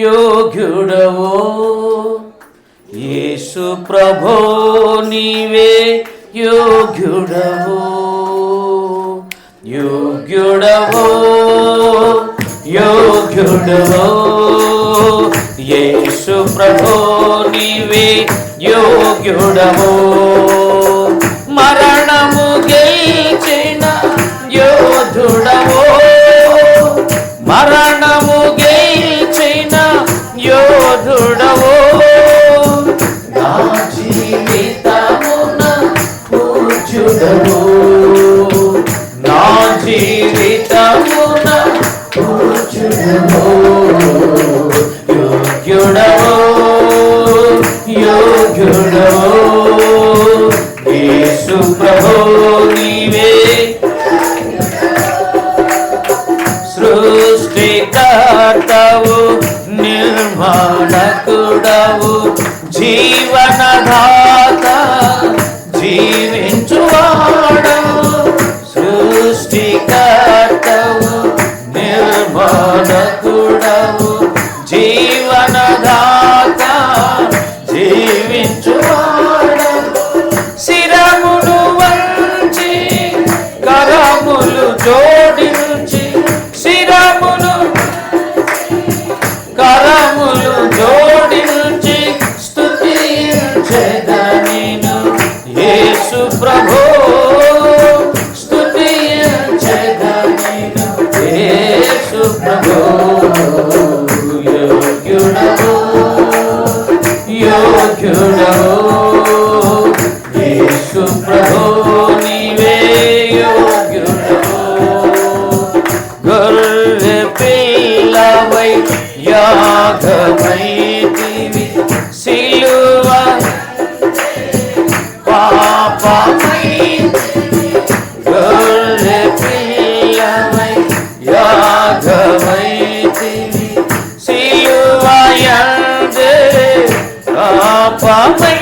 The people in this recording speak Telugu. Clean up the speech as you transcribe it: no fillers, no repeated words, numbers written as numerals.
యోగ్యుడవో యేసు ప్రభో నీవే యోగ్యుడవో యోగ్యుడవో యోగ్యుడవో యేసు ప్రభో నీవే యోగ్యుడవో మరణము గెలిచిన యోధుడవో మరణము గెలిచిన యోధుడవో నా జీవితమున పూజ్యుడవో నా జీవితమున పూజ్యుడవో యోగ్యుడవో యోగ్యుడవో యేసు ప్రభో నీవే సృష్టికర్తవు నిర్మాణకుడవు జీవనదాత జీవించువాడవు సృష్టికర్తవు నిర్మాణకుడవు జీవనదాత జీవించువాడవు శిరమును వంచి కరములు జోడించి కరములు జోడించి స్తుతించెదనిను యేసు ప్రభో స్తుతించెదనిను యేసు ప్రభో యోగ్యుడవో యోగ్యుడవో యేసు ప్రభో నీవే యోగ్యుడవో గొర్రె పిల్లవై యాగమైతివి సిలువ పాపమై గొర్రె పిల్లవై యాగమైతివి సిలువ యందే పాపమై